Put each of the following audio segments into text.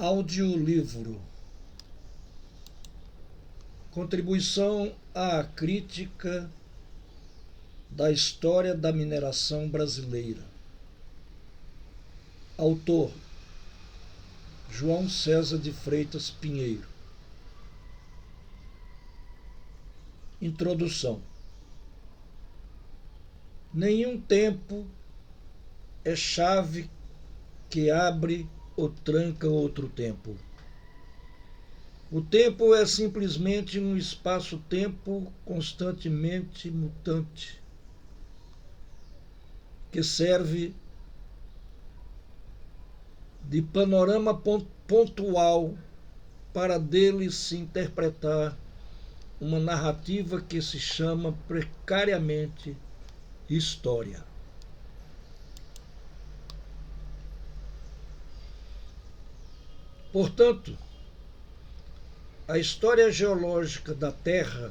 Audiolivro. Contribuição à crítica da história da mineração brasileira. Autor: João César de Freitas Pinheiro. Introdução. Nenhum tempo é chave que abre ou tranca outro tempo. O tempo é simplesmente um espaço-tempo constantemente mutante, que serve de panorama pontual para dele se interpretar uma narrativa que se chama precariamente história. Portanto, a história geológica da Terra,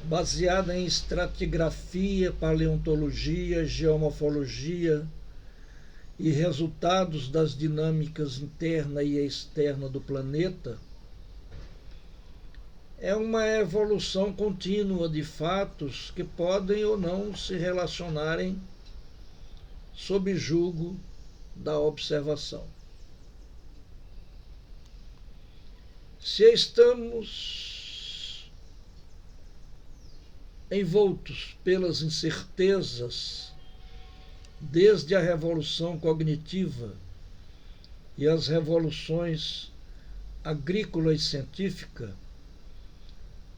baseada em estratigrafia, paleontologia, geomorfologia e resultados das dinâmicas interna e externa do planeta, é uma evolução contínua de fatos que podem ou não se relacionarem sob julgo da observação. Se estamos envoltos pelas incertezas desde a revolução cognitiva e as revoluções agrícola e científica,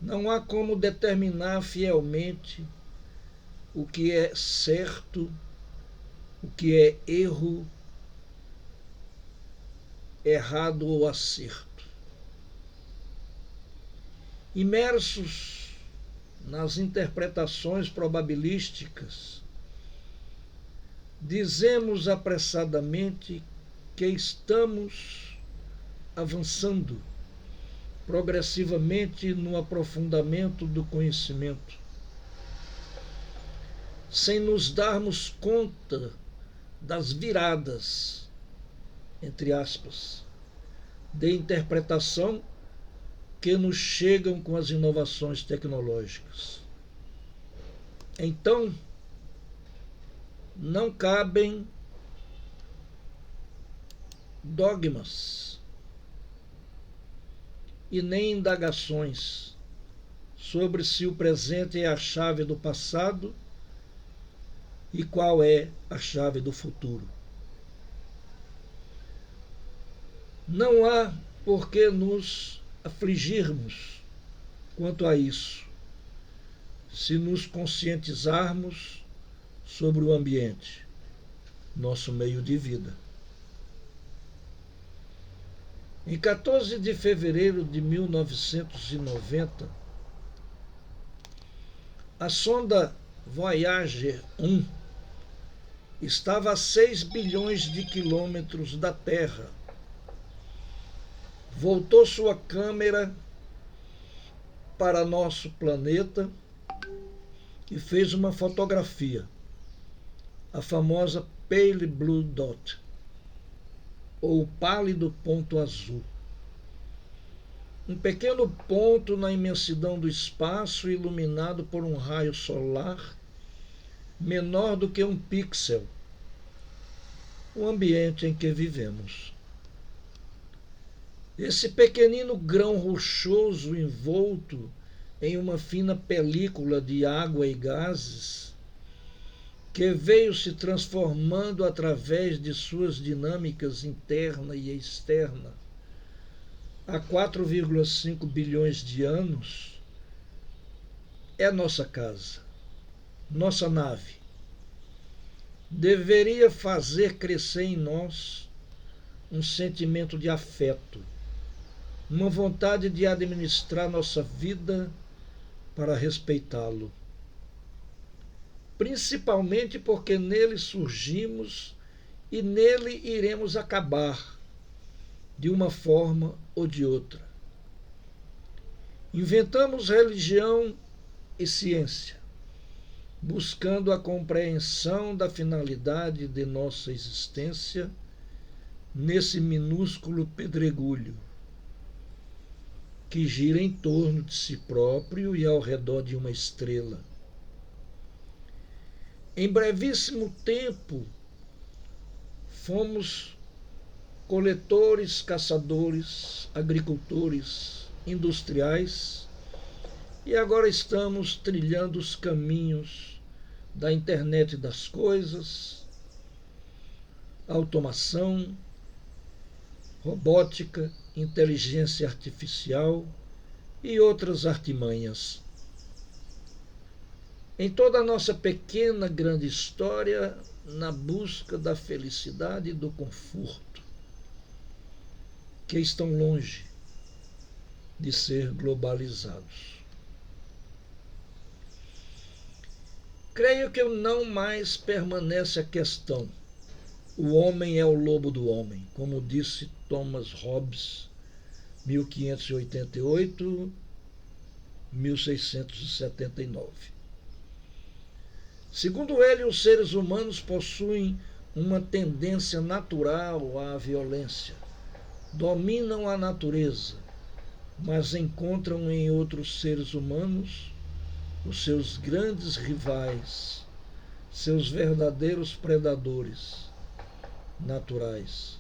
não há como determinar fielmente o que é certo, o que é erro, errado ou acerto. Imersos nas interpretações probabilísticas, dizemos apressadamente que estamos avançando progressivamente no aprofundamento do conhecimento, sem nos darmos conta das viradas, entre aspas, de interpretação que nos chegam com as inovações tecnológicas. Então, não cabem dogmas e nem indagações sobre se o presente é a chave do passado e qual é a chave do futuro. Não há por que nos afligirmos quanto a isso, se nos conscientizarmos sobre o ambiente, nosso meio de vida. Em 14 de fevereiro de 1990, a sonda Voyager 1 estava a 6 bilhões de quilômetros da Terra. Voltou sua câmera para nosso planeta e fez uma fotografia, a famosa Pale Blue Dot, ou pálido ponto azul. Um pequeno ponto na imensidão do espaço, iluminado por um raio solar menor do que um pixel, o ambiente em que vivemos. Esse pequenino grão rochoso envolto em uma fina película de água e gases, que veio se transformando através de suas dinâmicas interna e externa há 4,5 bilhões de anos, é nossa casa, nossa nave. Deveria fazer crescer em nós um sentimento de afeto, uma vontade de administrar nossa vida para respeitá-lo. Principalmente porque nele surgimos e nele iremos acabar, de uma forma ou de outra. Inventamos religião e ciência, buscando a compreensão da finalidade de nossa existência nesse minúsculo pedregulho que gira em torno de si próprio e ao redor de uma estrela. Em brevíssimo tempo, fomos coletores, caçadores, agricultores, industriais, e agora estamos trilhando os caminhos da internet das coisas, automação, robótica, inteligência artificial e outras artimanhas. Em toda a nossa pequena, grande história, na busca da felicidade e do conforto, que estão longe de ser globalizados. Creio que não mais permanece a questão: o homem é o lobo do homem, como disse Thomas Hobbes, 1588-1679. Segundo ele, os seres humanos possuem uma tendência natural à violência, dominam a natureza, mas encontram em outros seres humanos os seus grandes rivais, seus verdadeiros predadores naturais.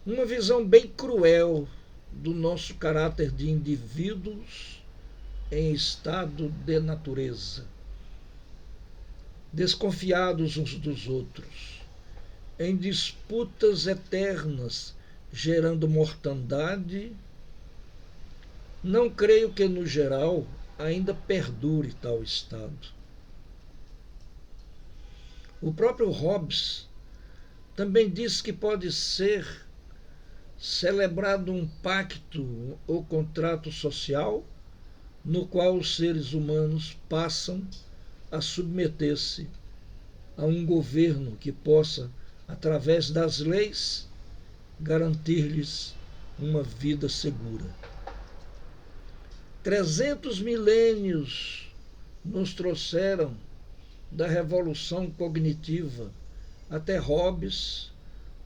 Uma visão bem cruel do nosso caráter de indivíduos em estado de natureza, desconfiados uns dos outros, em disputas eternas, gerando mortandade. Não creio que, no geral, ainda perdure tal estado. O próprio Hobbes também diz que pode ser celebrado um pacto ou contrato social no qual os seres humanos passam a submeter-se a um governo que possa, através das leis, garantir-lhes uma vida segura. 300 milênios nos trouxeram da revolução cognitiva até Hobbes,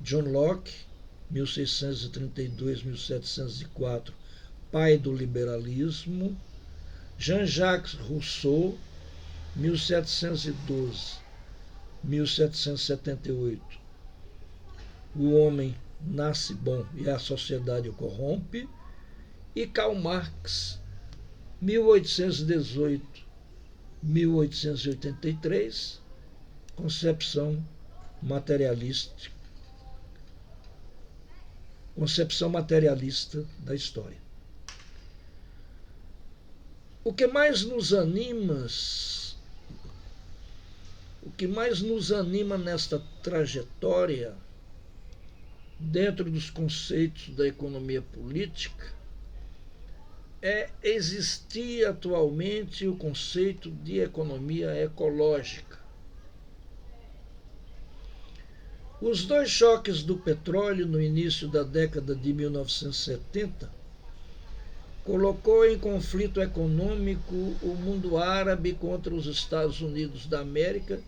John Locke, 1632-1704, pai do liberalismo, Jean-Jacques Rousseau, 1712-1778, o homem nasce bom e a sociedade o corrompe, e Karl Marx, 1818-1883, concepção materialista da história. O que mais nos anima nesta trajetória, dentro dos conceitos da economia política, é existir atualmente o conceito de economia ecológica. Os dois choques do petróleo no início da década de 1970 colocou em conflito econômico o mundo árabe contra os Estados Unidos da América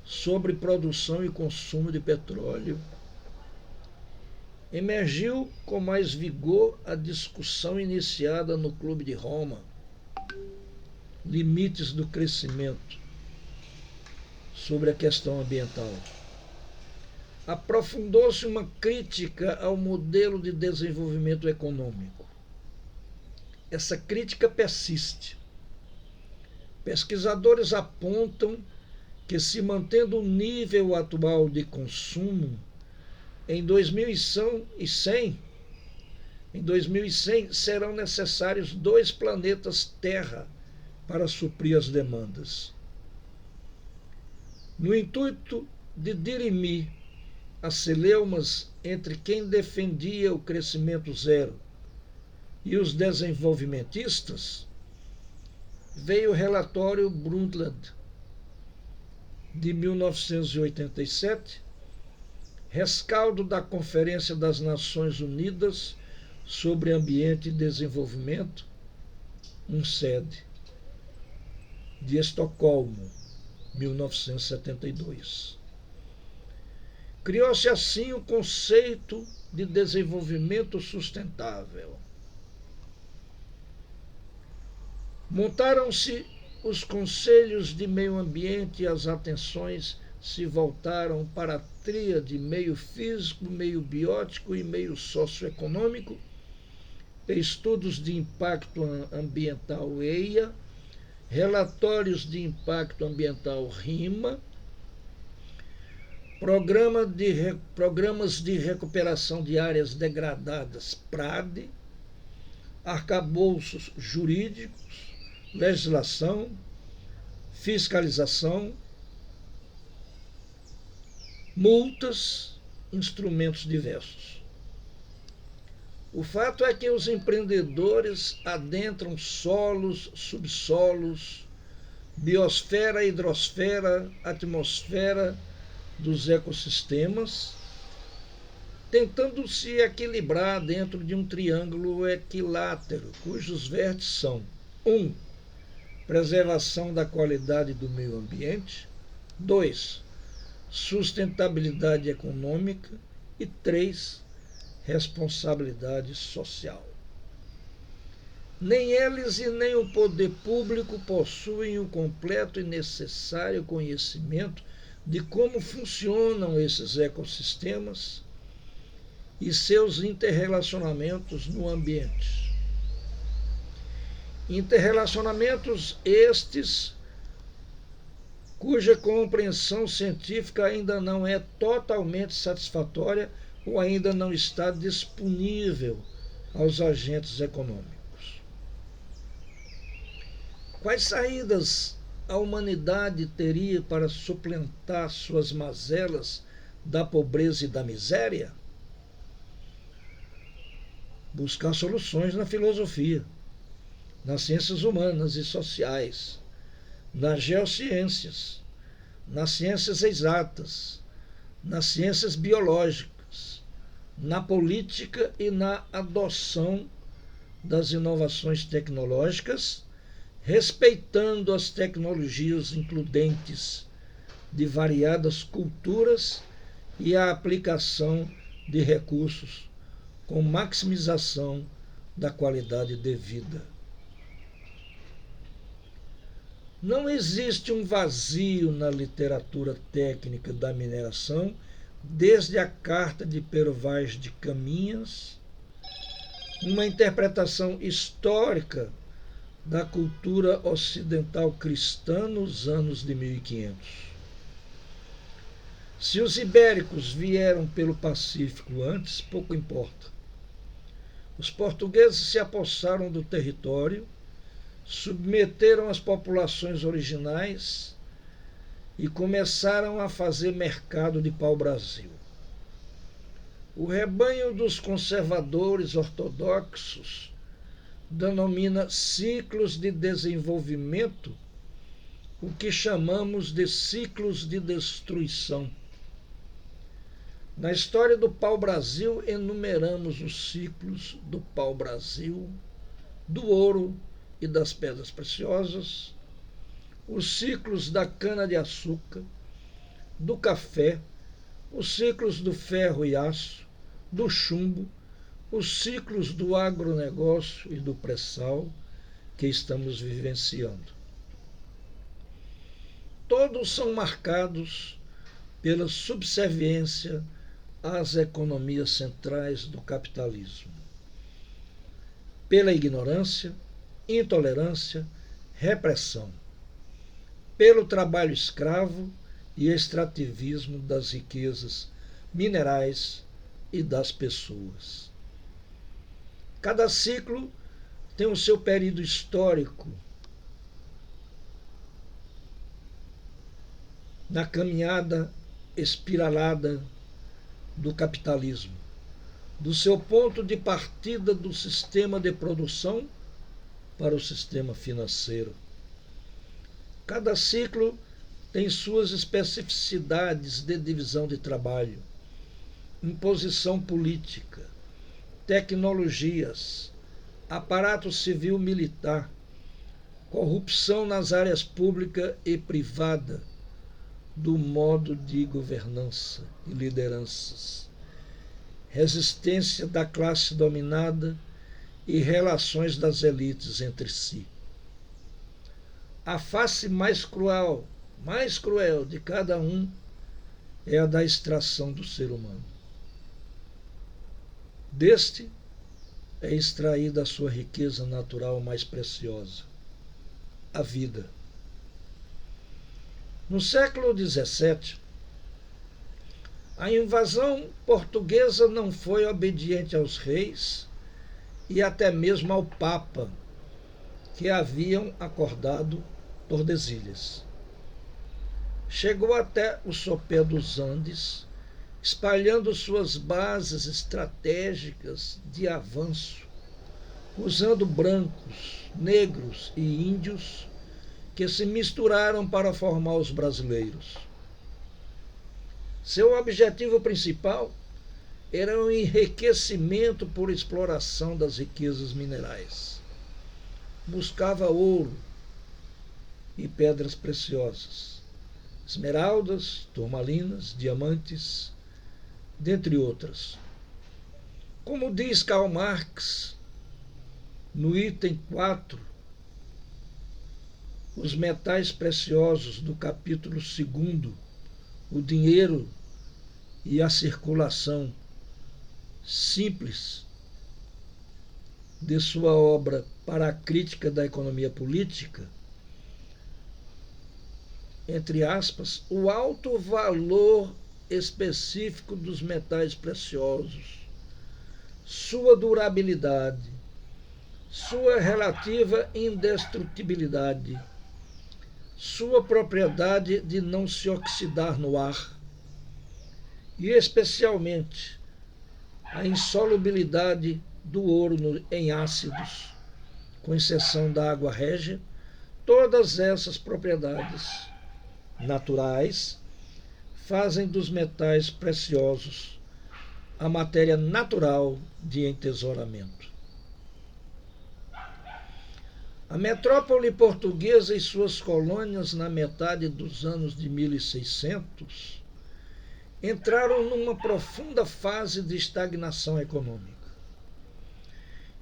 sobre produção e consumo de petróleo. Emergiu com mais vigor a discussão iniciada no Clube de Roma, limites do crescimento, sobre a questão ambiental. Aprofundou-se uma crítica ao modelo de desenvolvimento econômico. Essa crítica persiste. Pesquisadores apontam que, se mantendo o nível atual de consumo, em 2100 serão necessários 2 planetas Terra para suprir as demandas. No intuito de dirimir as celeumas entre quem defendia o crescimento zero e os desenvolvimentistas, veio o relatório Brundtland, de 1987, rescaldo da Conferência das Nações Unidas sobre Ambiente e Desenvolvimento, UNCED, de Estocolmo, 1972. Criou-se assim o conceito de desenvolvimento sustentável. Montaram-se os conselhos de meio ambiente e as atenções se voltaram para a tríade meio físico, meio biótico e meio socioeconômico, estudos de impacto ambiental EIA, relatórios de impacto ambiental RIMA, programas de recuperação de áreas degradadas PRAD, arcabouços jurídicos, legislação, fiscalização, multas, instrumentos diversos. O fato é que os empreendedores adentram solos, subsolos, biosfera, hidrosfera, atmosfera dos ecossistemas, tentando se equilibrar dentro de um triângulo equilátero, cujos vértices são 1. Preservação da qualidade do meio ambiente, 2. Sustentabilidade econômica e 3. Responsabilidade social. Nem eles e nem o poder público possuem o completo e necessário conhecimento de como funcionam esses ecossistemas e seus interrelacionamentos no ambiente. Interrelacionamentos estes cuja compreensão científica ainda não é totalmente satisfatória ou ainda não está disponível aos agentes econômicos. Quais saídas a humanidade teria para suplantar suas mazelas da pobreza e da miséria? Buscar soluções na filosofia, nas ciências humanas e sociais, nas geociências, nas ciências exatas, nas ciências biológicas, na política e na adoção das inovações tecnológicas, respeitando as tecnologias includentes de variadas culturas e a aplicação de recursos com maximização da qualidade de vida. Não existe um vazio na literatura técnica da mineração, desde a Carta de Pero Vaz de Caminhas, uma interpretação histórica da cultura ocidental cristã nos anos de 1500. Se os ibéricos vieram pelo Pacífico antes, pouco importa. Os portugueses se apossaram do território, submeteram as populações originais e começaram a fazer mercado de pau-brasil. O rebanho dos conservadores ortodoxos denomina ciclos de desenvolvimento o que chamamos de ciclos de destruição. Na história do pau-brasil, enumeramos os ciclos do pau-brasil, do ouro e das pedras preciosas, os ciclos da cana-de-açúcar, do café, os ciclos do ferro e aço, do chumbo, os ciclos do agronegócio e do pré-sal que estamos vivenciando. Todos são marcados pela subserviência às economias centrais do capitalismo, pela ignorância, intolerância, repressão, pelo trabalho escravo e extrativismo das riquezas minerais e das pessoas. Cada ciclo tem o seu período histórico na caminhada espiralada do capitalismo, do seu ponto de partida do sistema de produção para o sistema financeiro. Cada ciclo tem suas especificidades de divisão de trabalho, imposição política, tecnologias, aparato civil-militar, corrupção nas áreas pública e privada, do modo de governança e lideranças, resistência da classe dominada e relações das elites entre si. A face mais cruel de cada um é a da extração do ser humano. Deste é extraída a sua riqueza natural mais preciosa, a vida. No século XVII, a invasão portuguesa não foi obediente aos reis e até mesmo ao Papa, que haviam acordado Tordesilhas. Chegou até o sopé dos Andes, espalhando suas bases estratégicas de avanço, usando brancos, negros e índios que se misturaram para formar os brasileiros. Seu objetivo principal era o enriquecimento por exploração das riquezas minerais. Buscava ouro e pedras preciosas, esmeraldas, turmalinas, diamantes, dentre outras. Como diz Karl Marx, no item 4, os metais preciosos do capítulo 2, o dinheiro e a circulação simples de sua obra para a crítica da economia política, entre aspas, o alto valor específico dos metais preciosos, sua durabilidade, sua relativa indestrutibilidade, sua propriedade de não se oxidar no ar e, especialmente, a insolubilidade do ouro em ácidos, com exceção da água régia, todas essas propriedades naturais fazem dos metais preciosos a matéria natural de entesouramento. A metrópole portuguesa e suas colônias, na metade dos anos de 1600, entraram numa profunda fase de estagnação econômica.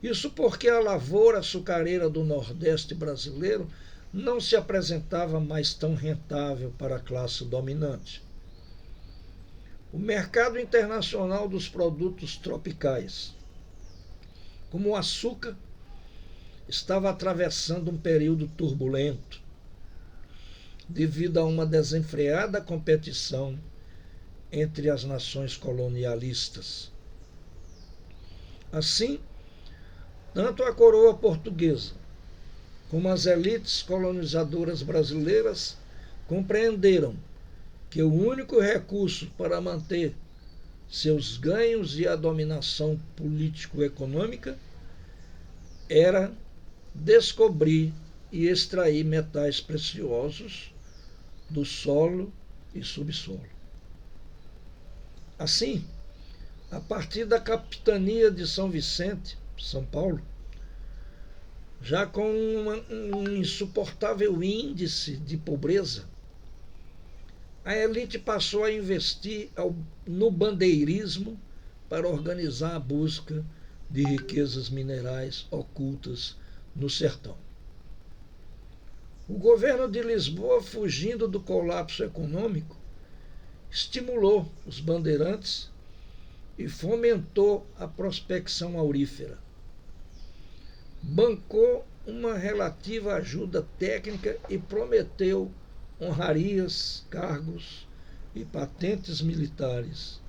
Isso porque a lavoura açucareira do Nordeste brasileiro não se apresentava mais tão rentável para a classe dominante. O mercado internacional dos produtos tropicais, como o açúcar, estava atravessando um período turbulento devido a uma desenfreada competição entre as nações colonialistas. Assim, tanto a coroa portuguesa como as elites colonizadoras brasileiras compreenderam que o único recurso para manter seus ganhos e a dominação político-econômica era descobrir e extrair metais preciosos do solo e subsolo. Assim, a partir da capitania de São Vicente, São Paulo, já com um insuportável índice de pobreza, a elite passou a investir no bandeirismo para organizar a busca de riquezas minerais ocultas no sertão. O governo de Lisboa, fugindo do colapso econômico, estimulou os bandeirantes e fomentou a prospecção aurífera. Bancou uma relativa ajuda técnica e prometeu honrarias, cargos e patentes militares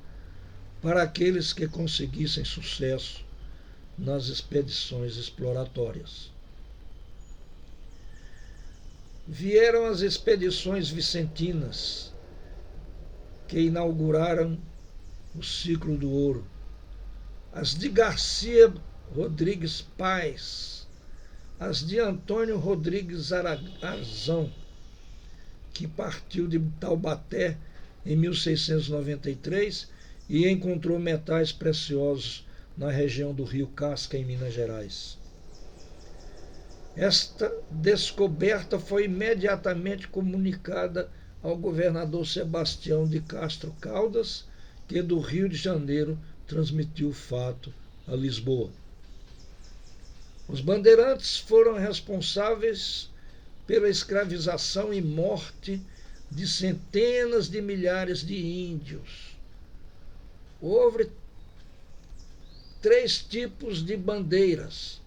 para aqueles que conseguissem sucesso nas expedições exploratórias. Vieram as expedições vicentinas, que inauguraram o ciclo do ouro, as de Garcia Rodrigues Paz, as de Antônio Rodrigues Arazão, que partiu de Taubaté em 1693 e encontrou metais preciosos na região do Rio Casca, em Minas Gerais. Esta descoberta foi imediatamente comunicada ao governador Sebastião de Castro Caldas, que do Rio de Janeiro transmitiu o fato a Lisboa. Os bandeirantes foram responsáveis pela escravização e morte de centenas de milhares de índios. Houve 3 tipos de bandeiras: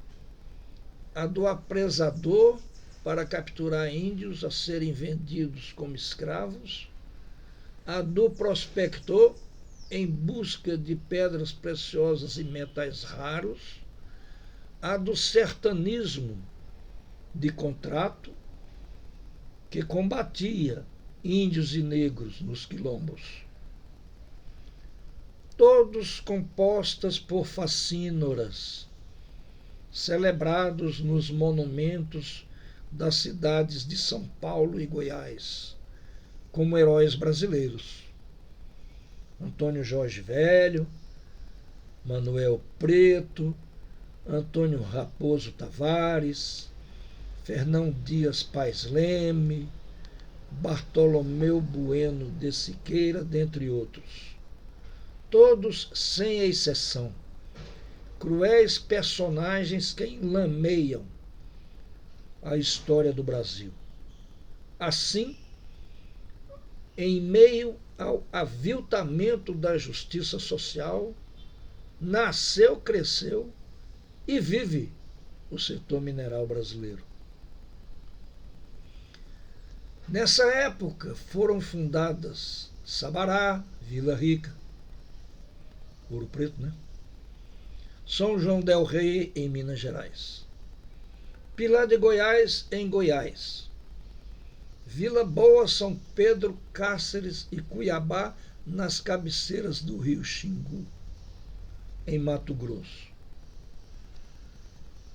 a do apresador, para capturar índios a serem vendidos como escravos; a do prospector, em busca de pedras preciosas e metais raros; a do sertanismo de contrato, que combatia índios e negros nos quilombos, todos compostas por facínoras, celebrados nos monumentos das cidades de São Paulo e Goiás, como heróis brasileiros: Antônio Jorge Velho, Manuel Preto, Antônio Raposo Tavares, Fernão Dias Pais Leme, Bartolomeu Bueno de Siqueira, dentre outros. Todos, sem exceção, cruéis personagens que enlameiam a história do Brasil. Assim, em meio ao aviltamento da justiça social, nasceu, cresceu e vive o setor mineral brasileiro. Nessa época foram fundadas Sabará, Vila Rica, Ouro Preto, né? São João del Rei, em Minas Gerais; Pilar de Goiás, em Goiás; Vila Boa, São Pedro, Cáceres e Cuiabá, nas cabeceiras do rio Xingu, em Mato Grosso.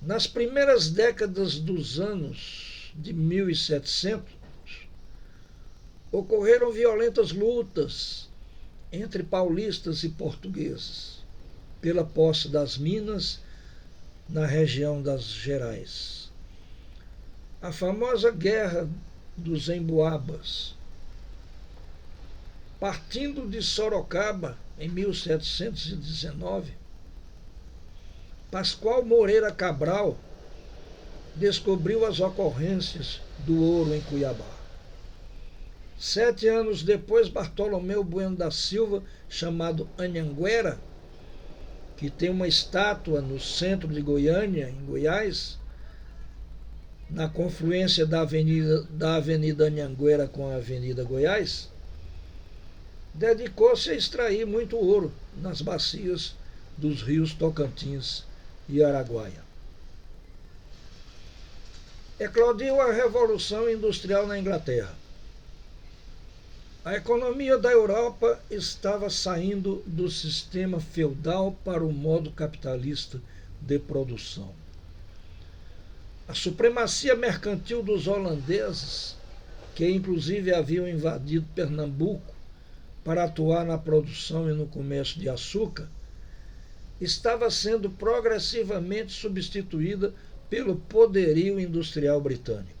Nas primeiras décadas dos anos de 1700, ocorreram violentas lutas entre paulistas e portugueses pela posse das minas na região das Gerais. A famosa Guerra dos Emboabas. Partindo de Sorocaba, em 1719, Pascoal Moreira Cabral descobriu as ocorrências do ouro em Cuiabá. 7 anos depois, Bartolomeu Bueno da Silva, chamado Anhanguera, que tem uma estátua no centro de Goiânia, em Goiás, na confluência da Avenida Anhanguera com a Avenida Goiás, dedicou-se a extrair muito ouro nas bacias dos rios Tocantins e Araguaia. Eclodiu a Revolução Industrial na Inglaterra. A economia da Europa estava saindo do sistema feudal para o modo capitalista de produção. A supremacia mercantil dos holandeses, que inclusive haviam invadido Pernambuco para atuar na produção e no comércio de açúcar, estava sendo progressivamente substituída pelo poderio industrial britânico.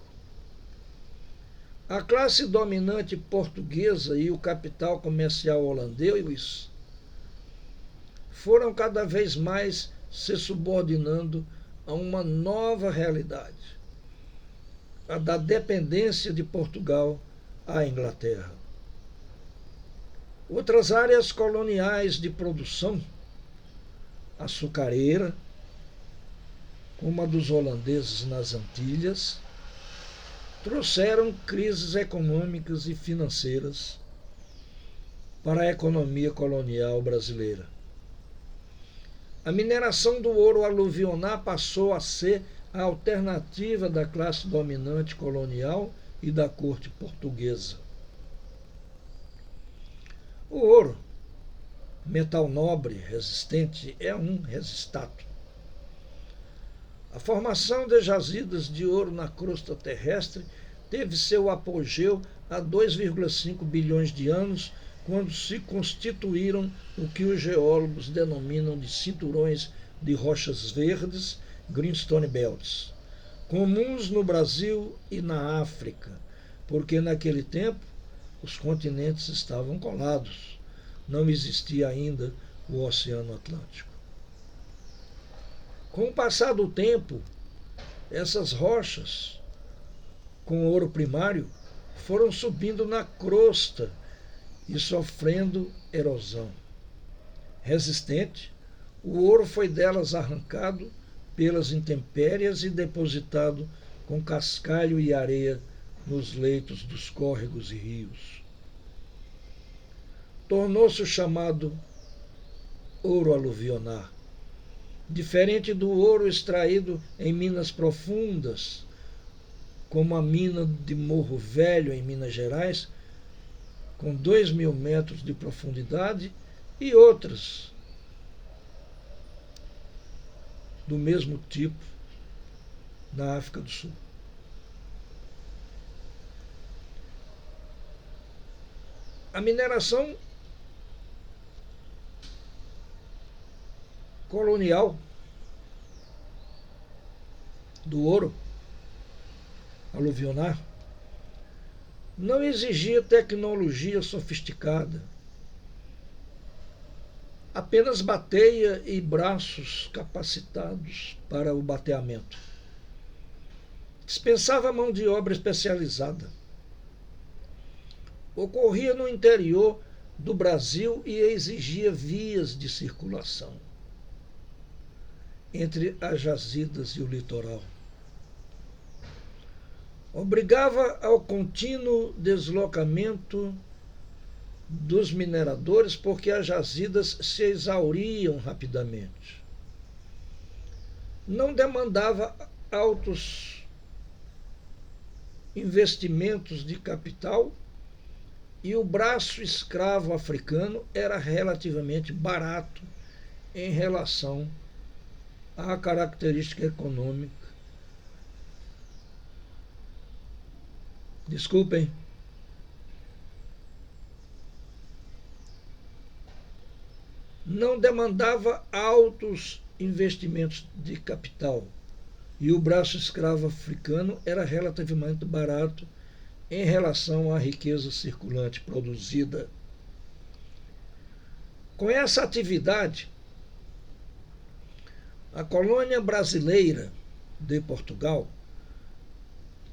A classe dominante portuguesa e o capital comercial holandês foram cada vez mais se subordinando a uma nova realidade, a da dependência de Portugal à Inglaterra. Outras áreas coloniais de produção, açucareira, como a dos holandeses nas Antilhas, trouxeram crises econômicas e financeiras para a economia colonial brasileira. A mineração do ouro aluvionar passou a ser a alternativa da classe dominante colonial e da corte portuguesa. O ouro, metal nobre, resistente, é um resistato. A formação de jazidas de ouro na crosta terrestre teve seu apogeu há 2,5 bilhões de anos, quando se constituíram o que os geólogos denominam de cinturões de rochas verdes, greenstone belts, comuns no Brasil e na África, porque naquele tempo os continentes estavam colados. Não existia ainda o Oceano Atlântico. Com o passar do tempo, essas rochas com ouro primário foram subindo na crosta e sofrendo erosão. Resistente, o ouro foi delas arrancado pelas intempéries e depositado com cascalho e areia nos leitos dos córregos e rios. Tornou-se o chamado ouro aluvionar. Diferente do ouro extraído em minas profundas, como a mina de Morro Velho, em Minas Gerais, com 2.000 metros de profundidade, e outras do mesmo tipo na África do Sul. A mineração colonial do ouro aluvionar não exigia tecnologia sofisticada, apenas bateia e braços capacitados para o bateamento. Dispensava mão de obra especializada. Ocorria no interior do Brasil e exigia vias de circulação entre as jazidas e o litoral. Obrigava ao contínuo deslocamento dos mineradores, porque as jazidas se exauriam rapidamente. Não demandava altos investimentos de capital e o braço escravo africano era relativamente barato em relação à característica econômica. Desculpem. Não demandava altos investimentos de capital e o braço escravo africano era relativamente barato em relação à riqueza circulante produzida. Com essa atividade, a colônia brasileira de Portugal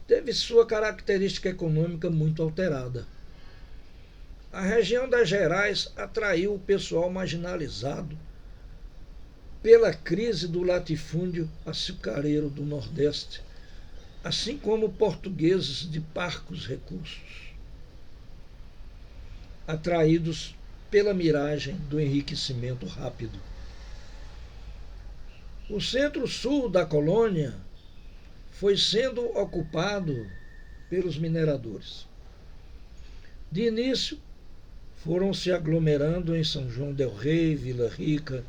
teve sua característica econômica muito alterada. A região das Gerais atraiu o pessoal marginalizado pela crise do latifúndio açucareiro do Nordeste, assim como portugueses de parcos recursos, atraídos pela miragem do enriquecimento rápido. O centro-sul da colônia foi sendo ocupado pelos mineradores. De início, foram se aglomerando em São João del Rei, Vila Rica,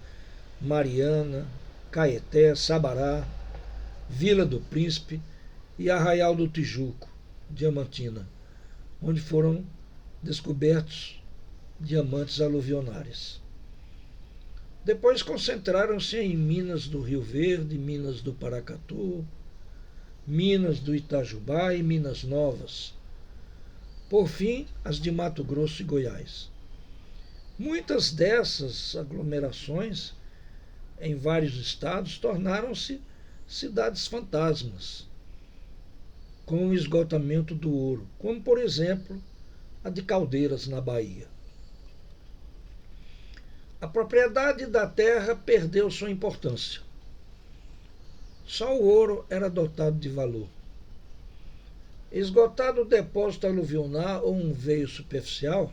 Mariana, Caeté, Sabará, Vila do Príncipe e Arraial do Tijuco, Diamantina, onde foram descobertos diamantes aluvionares. Depois concentraram-se em minas do Rio Verde, minas do Paracatu, minas do Itajubá e Minas Novas. Por fim, as de Mato Grosso e Goiás. Muitas dessas aglomerações em vários estados tornaram-se cidades fantasmas, com o esgotamento do ouro, como, por exemplo, a de Caldeiras, na Bahia. A propriedade da terra perdeu sua importância. Só o ouro era dotado de valor. Esgotado o depósito aluvionar ou um veio superficial,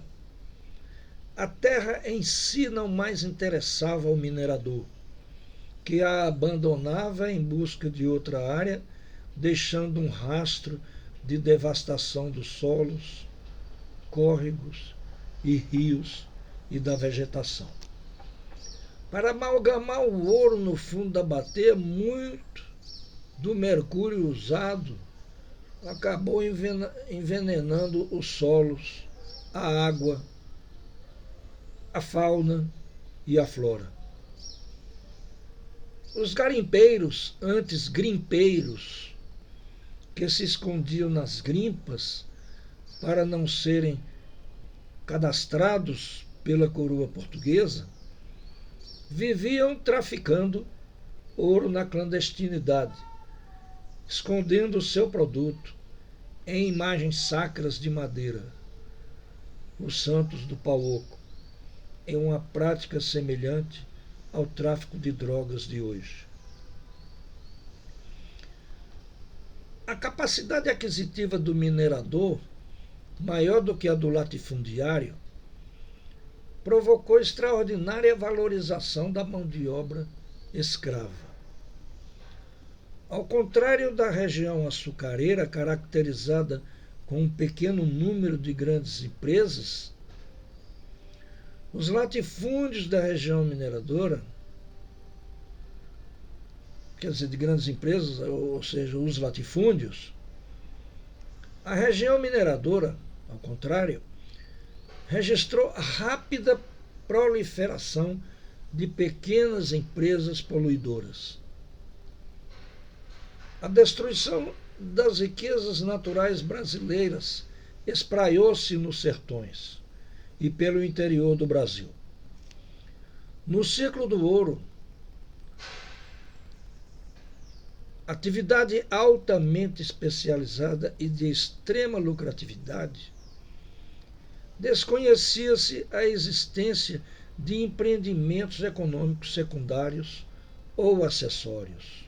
a terra em si não mais interessava ao minerador, que a abandonava em busca de outra área, deixando um rastro de devastação dos solos, córregos e rios e da vegetação. Para amalgamar o ouro no fundo da bateia, muito do mercúrio usado acabou envenenando os solos, a água, a fauna e a flora. Os garimpeiros, antes grimpeiros, que se escondiam nas grimpas para não serem cadastrados pela coroa portuguesa, viviam traficando ouro na clandestinidade, escondendo o seu produto em imagens sacras de madeira, os santos do pau oco, em uma prática semelhante ao tráfico de drogas de hoje. A capacidade aquisitiva do minerador, maior do que a do latifundiário, provocou extraordinária valorização da mão de obra escrava. Ao contrário da região açucareira, caracterizada com um pequeno número de grandes empresas, os latifúndios da região mineradora, quer dizer, de grandes empresas, ou seja, os latifúndios, a região mineradora, ao contrário, registrou rápida proliferação de pequenas empresas poluidoras. A destruição das riquezas naturais brasileiras espraiou-se nos sertões e pelo interior do Brasil. No ciclo do ouro, atividade altamente especializada e de extrema lucratividade, desconhecia-se a existência de empreendimentos econômicos secundários ou acessórios.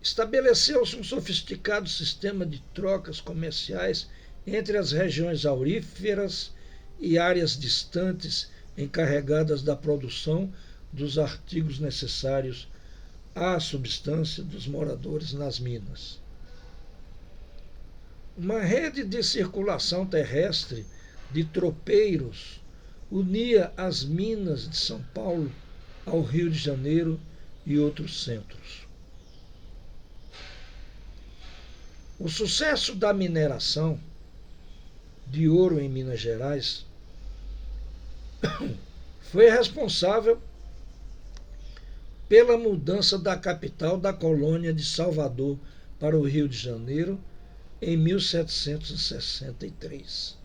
Estabeleceu-se um sofisticado sistema de trocas comerciais entre as regiões auríferas e áreas distantes encarregadas da produção dos artigos necessários à subsistência dos moradores nas minas. Uma rede de circulação terrestre de tropeiros unia as minas de São Paulo ao Rio de Janeiro e outros centros. O sucesso da mineração de ouro em Minas Gerais foi responsável pela mudança da capital da colônia de Salvador para o Rio de Janeiro em 1763.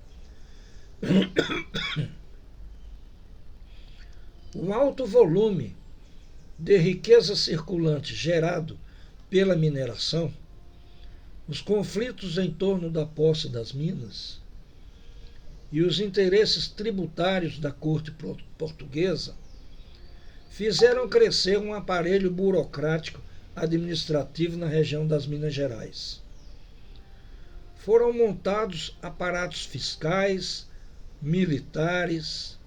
O alto volume de riqueza circulante gerado pela mineração, os conflitos em torno da posse das minas e os interesses tributários da corte portuguesa fizeram crescer um aparelho burocrático administrativo na região das Minas Gerais. Foram montados aparatos fiscais, militares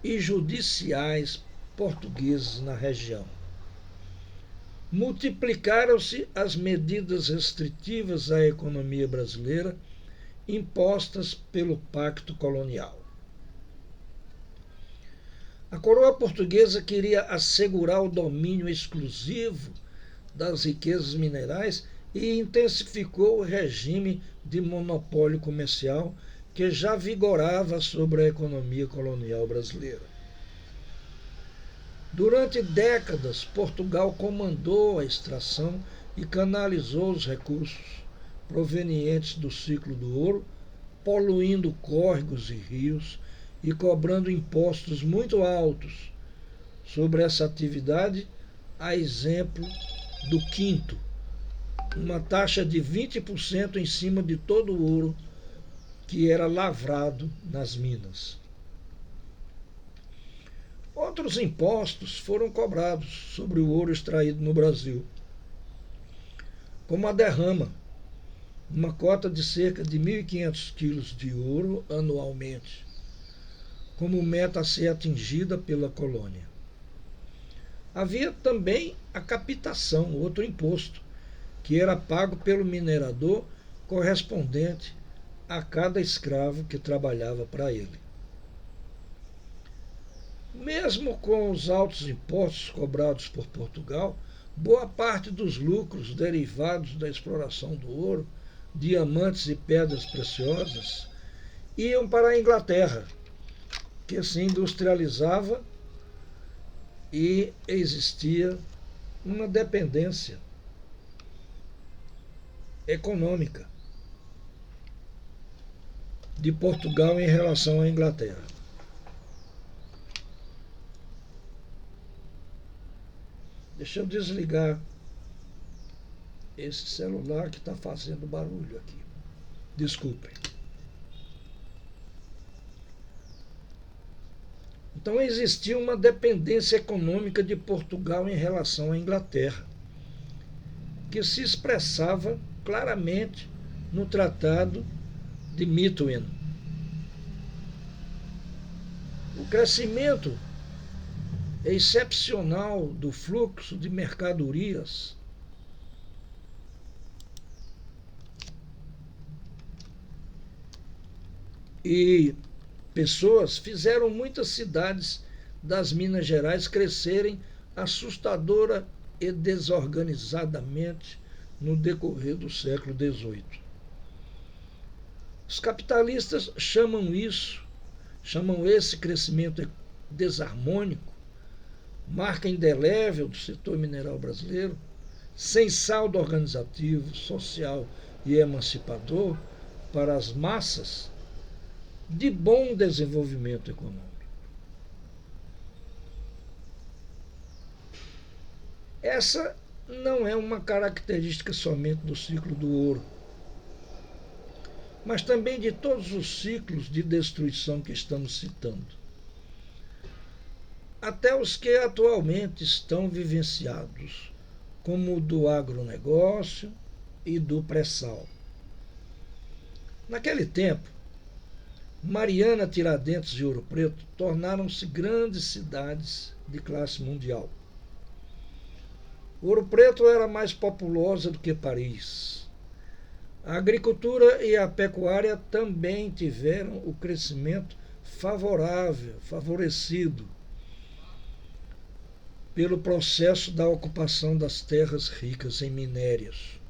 e judiciais portugueses na região. Multiplicaram-se as medidas restritivas à economia brasileira impostas pelo Pacto Colonial. A coroa portuguesa queria assegurar o domínio exclusivo das riquezas minerais e intensificou o regime de monopólio comercial que já vigorava sobre a economia colonial brasileira. Durante décadas, Portugal comandou a extração e canalizou os recursos provenientes do ciclo do ouro, poluindo córregos e rios e cobrando impostos muito altos sobre essa atividade, a exemplo do quinto, uma taxa de 20% em cima de todo o ouro que era lavrado nas minas. Outros impostos foram cobrados sobre o ouro extraído no Brasil, como a derrama, uma cota de cerca de 1.500 quilos de ouro anualmente, como meta a ser atingida pela colônia. Havia também a capitação, outro imposto, que era pago pelo minerador correspondente a cada escravo que trabalhava para ele. Mesmo com os altos impostos cobrados por Portugal, boa parte dos lucros derivados da exploração do ouro, diamantes e pedras preciosas iam para a Inglaterra, que se industrializava e existia uma dependência econômica. de Portugal em relação à Inglaterra. Deixa eu desligar esse celular que está fazendo barulho aqui. Desculpem. Então existia uma dependência econômica de Portugal em relação à Inglaterra, que se expressava claramente no Tratado de Methuen. O crescimento excepcional do fluxo de mercadorias e pessoas fizeram muitas cidades das Minas Gerais crescerem assustadora e desorganizadamente no decorrer do século XVIII. Os capitalistas chamam esse crescimento desarmônico, marca indelével do setor mineral brasileiro, sem saldo organizativo, social e emancipador para as massas, de bom desenvolvimento econômico. Essa não é uma característica somente do ciclo do ouro, mas também de todos os ciclos de destruição que estamos citando, até os que atualmente estão vivenciados, como o do agronegócio e do pré-sal. Naquele tempo, Mariana, Tiradentes e Ouro Preto tornaram-se grandes cidades de classe mundial. Ouro Preto era mais populosa do que Paris. A agricultura e a pecuária também tiveram o crescimento favorecido pelo processo da ocupação das terras ricas em minérios.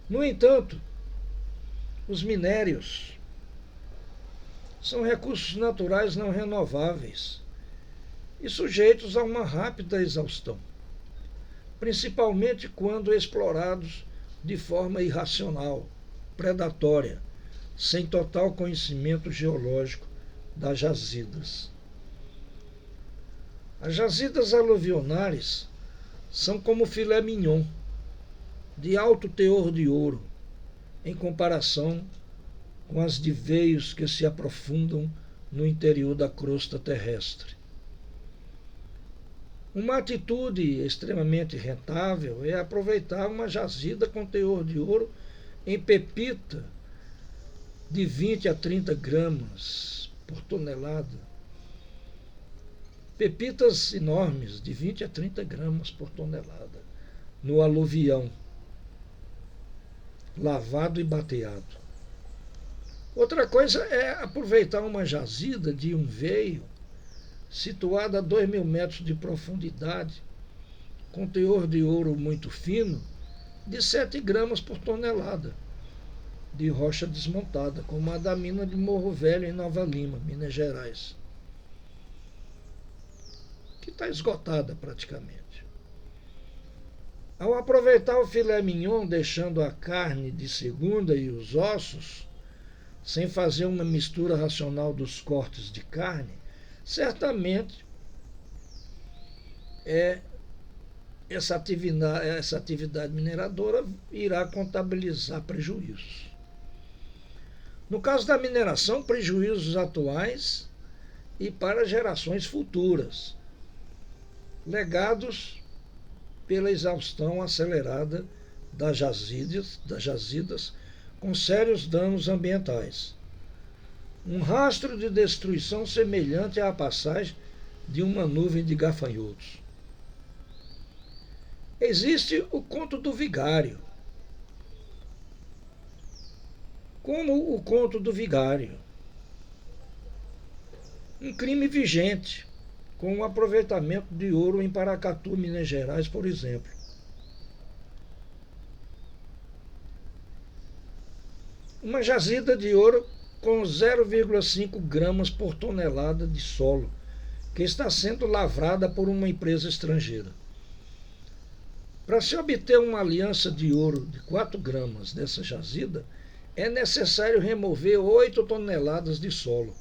No entanto, os minérios são recursos naturais não renováveis e sujeitos a uma rápida exaustão, principalmente quando explorados de forma irracional, predatória, sem total conhecimento geológico das jazidas. As jazidas aluvionais são como filé mignon, de alto teor de ouro, em comparação com as de veios que se aprofundam no interior da crosta terrestre. Uma atitude extremamente rentável é aproveitar uma jazida com teor de ouro em pepita de 20 a 30 gramas por tonelada. Pepitas enormes, de 20 a 30 gramas por tonelada, no aluvião, lavado e bateado. Outra coisa é aproveitar uma jazida de um veio situada a 2.000 metros de profundidade, com teor de ouro muito fino, de 7 gramas por tonelada, de rocha desmontada, como a da mina de Morro Velho, em Nova Lima, Minas Gerais, que está esgotada praticamente. Ao aproveitar o filé mignon, deixando a carne de segunda e os ossos, sem fazer uma mistura racional dos cortes de carne, certamente essa atividade mineradora irá contabilizar prejuízos. No caso da mineração, prejuízos atuais e para gerações futuras, legados pela exaustão acelerada das jazidas com sérios danos ambientais. Um rastro de destruição semelhante à passagem de uma nuvem de gafanhotos. Existe o conto do vigário. Como o conto do vigário, um crime vigente, com o aproveitamento de ouro em Paracatu, Minas Gerais, por exemplo. Uma jazida de ouro com 0,5 gramas por tonelada de solo, que está sendo lavrada por uma empresa estrangeira. Para se obter uma aliança de ouro de 4 gramas dessa jazida, é necessário remover 8 toneladas de solo.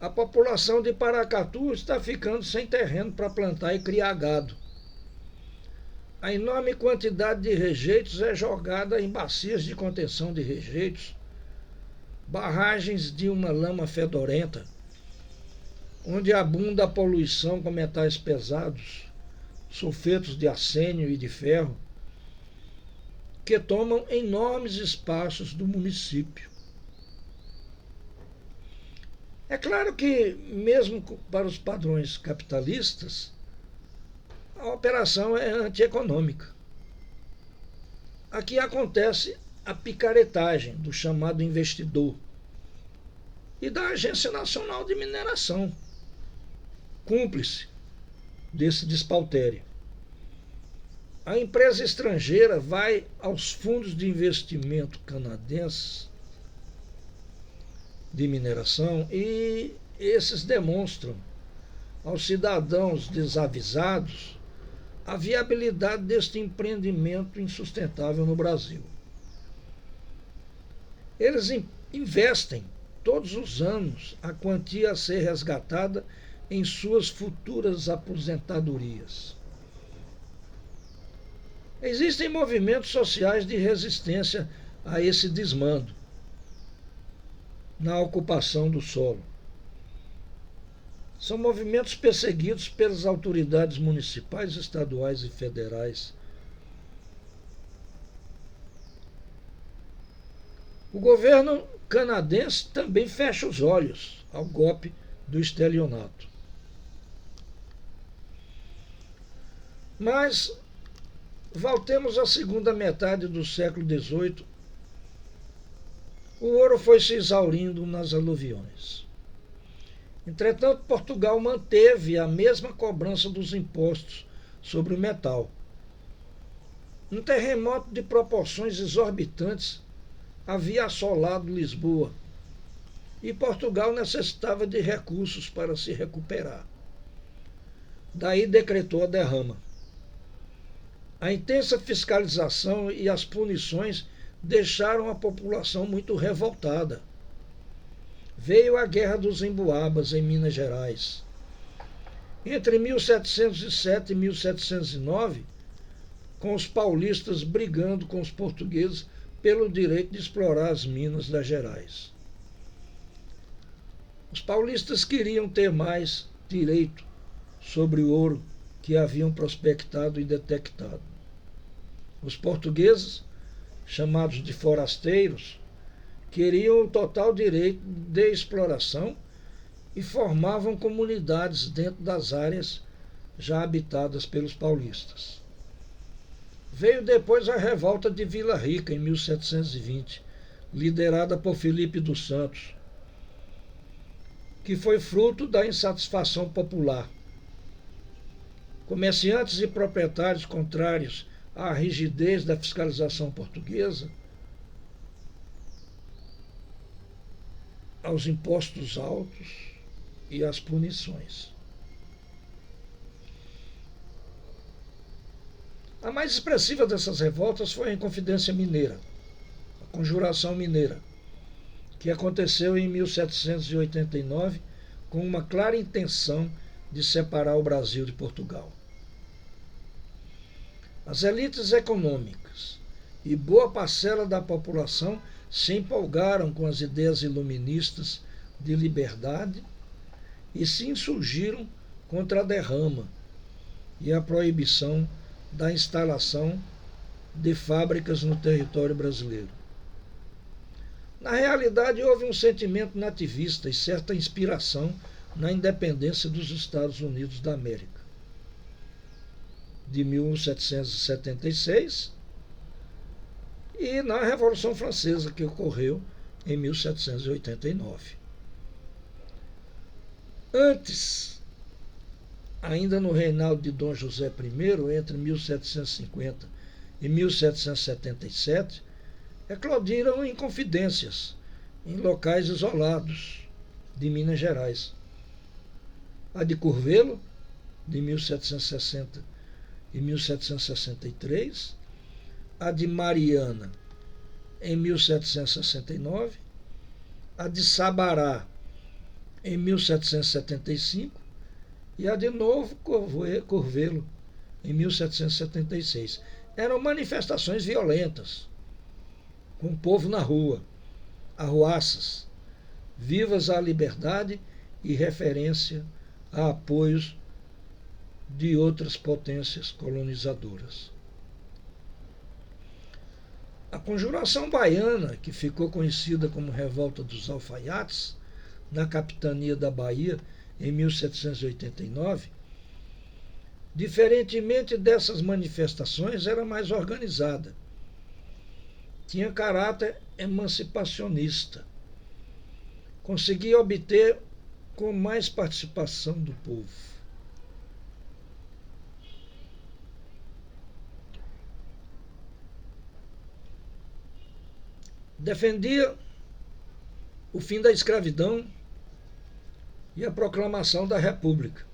A população de Paracatu está ficando sem terreno para plantar e criar gado. A enorme quantidade de rejeitos é jogada em bacias de contenção de rejeitos, barragens de uma lama fedorenta, onde abunda a poluição com metais pesados, sulfetos de arsênio e de ferro, que tomam enormes espaços do município. É claro que, mesmo para os padrões capitalistas, a operação é antieconômica. Aqui acontece a picaretagem do chamado investidor e da Agência Nacional de Mineração, cúmplice desse despautério. A empresa estrangeira vai aos fundos de investimento canadenses de mineração e esses demonstram aos cidadãos desavisados a viabilidade deste empreendimento insustentável no Brasil. Eles investem todos os anos a quantia a ser resgatada em suas futuras aposentadorias. Existem movimentos sociais de resistência a esse desmando na ocupação do solo. São movimentos perseguidos pelas autoridades municipais, estaduais e federais. O governo canadense também fecha os olhos ao golpe do estelionato. Mas voltemos à segunda metade do século XVIII. O ouro foi se exaurindo nas aluviões. Entretanto, Portugal manteve a mesma cobrança dos impostos sobre o metal. Um terremoto de proporções exorbitantes havia assolado Lisboa e Portugal necessitava de recursos para se recuperar. Daí decretou a derrama. A intensa fiscalização e as punições deixaram a população muito revoltada. Veio a Guerra dos Emboabas, em Minas Gerais. Entre 1707 e 1709, com os paulistas brigando com os portugueses pelo direito de explorar as minas das Gerais. Os paulistas queriam ter mais direito sobre o ouro que haviam prospectado e detectado. Os portugueses, chamados de forasteiros, queriam o total direito de exploração e formavam comunidades dentro das áreas já habitadas pelos paulistas. Veio depois a revolta de Vila Rica, em 1720, liderada por Felipe dos Santos, que foi fruto da insatisfação popular. Comerciantes e proprietários contrários à rigidez da fiscalização portuguesa, aos impostos altos e às punições. A mais expressiva dessas revoltas foi a Inconfidência Mineira, a Conjuração Mineira, que aconteceu em 1789 com uma clara intenção de separar o Brasil de Portugal. As elites econômicas e boa parcela da população se empolgaram com as ideias iluministas de liberdade e se insurgiram contra a derrama e a proibição da instalação de fábricas no território brasileiro. Na realidade, houve um sentimento nativista e certa inspiração na independência dos Estados Unidos da América, de 1776, e na Revolução Francesa, que ocorreu em 1789. Antes, ainda no reinado de Dom José I, entre 1750 e 1777, eclodiram inconfidências em locais isolados de Minas Gerais. A de Curvelo, de 1760 e 1763, a de Mariana, em 1769, a de Sabará em 1775 e a de Novo Curvelo em 1776. Eram manifestações violentas, com o povo na rua, arruaças, vivas à liberdade e referência a apoios de outras potências colonizadoras. A Conjuração Baiana, que ficou conhecida como Revolta dos Alfaiates, na capitania da Bahia, em 1789, diferentemente dessas manifestações, era mais organizada. Tinha caráter emancipacionista. Conseguia obter com mais participação do povo. Defendia o fim da escravidão e a proclamação da República.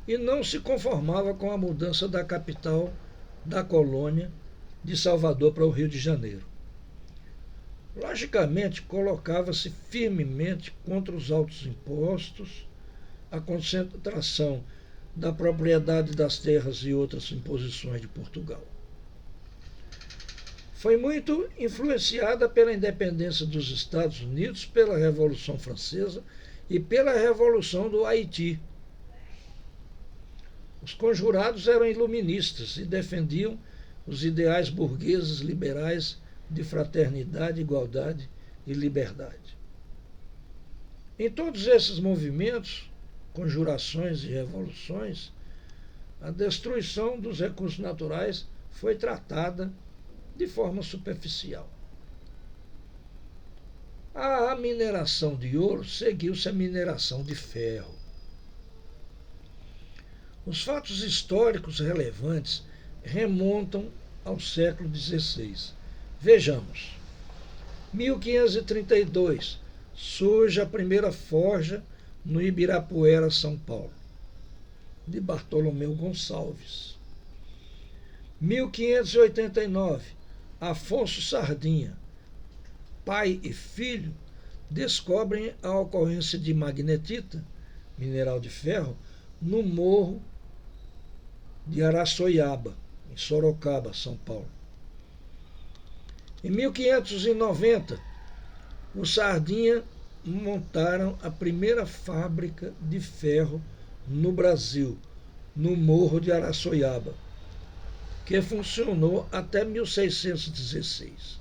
E não se conformava com a mudança da capital da colônia de Salvador para o Rio de Janeiro. Logicamente, colocava-se firmemente contra os altos impostos, a concentração da propriedade das terras e outras imposições de Portugal. Foi muito influenciada pela independência dos Estados Unidos, pela Revolução Francesa e pela Revolução do Haiti. Os conjurados eram iluministas e defendiam os ideais burgueses liberais de fraternidade, igualdade e liberdade. Em todos esses movimentos, conjurações e revoluções, a destruição dos recursos naturais foi tratada de forma superficial. A mineração de ouro seguiu-se a mineração de ferro. Os fatos históricos relevantes remontam ao século XVI. Vejamos. 1532, surge a primeira forja no Ibirapuera, São Paulo, de Bartolomeu Gonçalves. 1589, Afonso Sardinha, pai e filho, descobrem a ocorrência de magnetita, mineral de ferro, no morro de Araçoiaba, em Sorocaba, São Paulo. Em 1590, os Sardinha montaram a primeira fábrica de ferro no Brasil, no morro de Araçoiaba, que funcionou até 1616.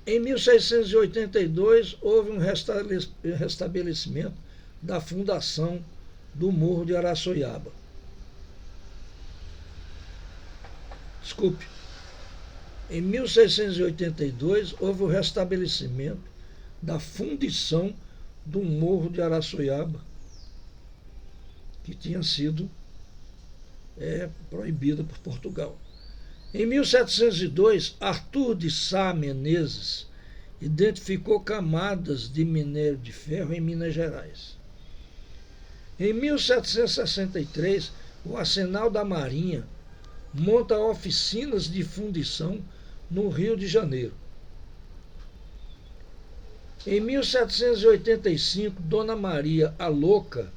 Em 1682, houve um restabelecimento da fundação do Morro de Araçoiaba. Em 1682, houve o restabelecimento da fundição do Morro de Araçoiaba, que tinha sido proibida por Portugal. Em 1702, Arthur de Sá Menezes identificou camadas de minério de ferro em Minas Gerais. Em 1763, o Arsenal da Marinha monta oficinas de fundição no Rio de Janeiro. Em 1785, Dona Maria a Louca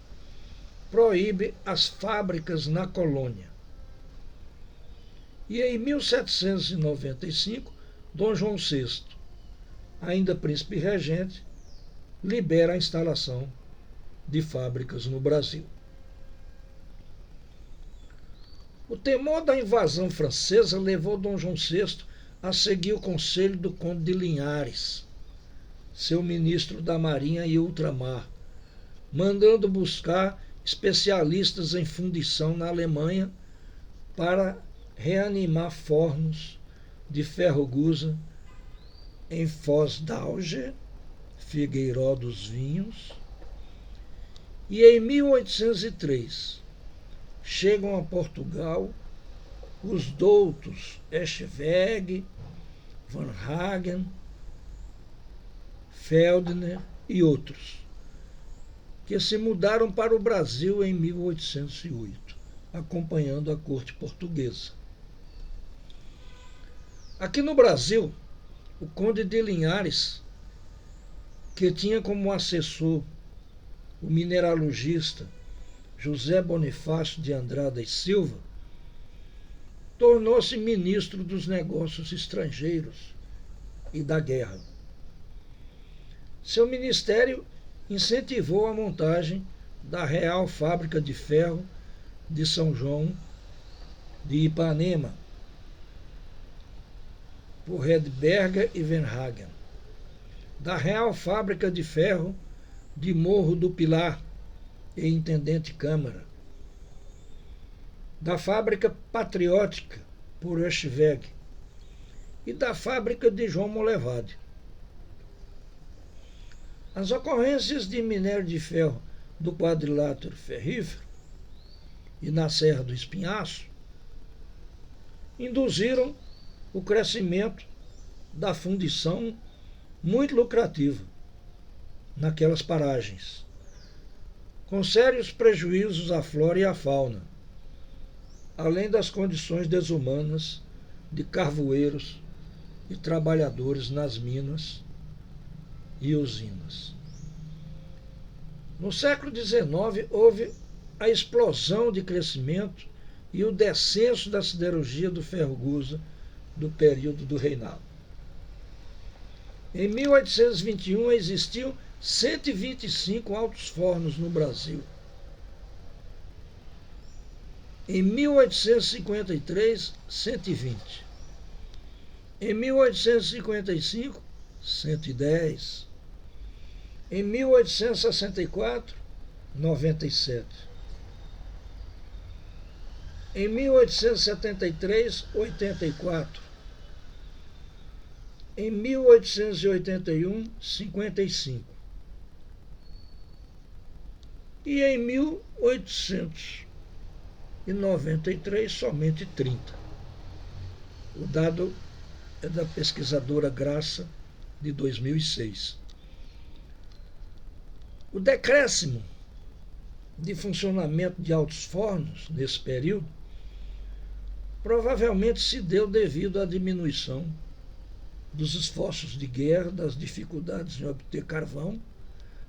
proíbe as fábricas na colônia. E em 1795, Dom João VI, ainda príncipe regente, libera a instalação de fábricas no Brasil. O temor da invasão francesa levou Dom João VI a seguir o conselho do Conde de Linhares, seu ministro da Marinha e Ultramar, mandando buscar especialistas em fundição na Alemanha para reanimar fornos de ferro-gusa em Foz d'Auge, Figueiró dos Vinhos, e em 1803 chegam a Portugal os doutos Eschwege, Van Hagen, Feldner e outros, que se mudaram para o Brasil em 1808, acompanhando a corte portuguesa. Aqui no Brasil, o Conde de Linhares, que tinha como assessor o mineralogista José Bonifácio de Andrada e Silva, tornou-se ministro dos Negócios Estrangeiros e da Guerra. Seu ministério incentivou a montagem da Real Fábrica de Ferro de São João de Ipanema, por Redberger e Verhagen, da Real Fábrica de Ferro de Morro do Pilar e Intendente Câmara, da Fábrica Patriótica por Öschweg e da Fábrica de João Molevade. As ocorrências de minério de ferro do quadrilátero ferrífero e na Serra do Espinhaço induziram o crescimento da fundição muito lucrativa naquelas paragens, com sérios prejuízos à flora e à fauna, além das condições desumanas de carvoeiros e trabalhadores nas minas e usinas. No século XIX, houve a explosão de crescimento e o descenso da siderurgia do ferro-gusa do período do reinado. Em 1821 existiam 125 altos fornos no Brasil. Em 1853, 120. Em 1855, 110. Em 1864, 97. Em 1873, 84. Em 1881, 55. E em 1893, somente 30. O dado é da pesquisadora Graça, de 2006. O decréscimo de funcionamento de altos fornos nesse período provavelmente se deu devido à diminuição dos esforços de guerra, das dificuldades em obter carvão,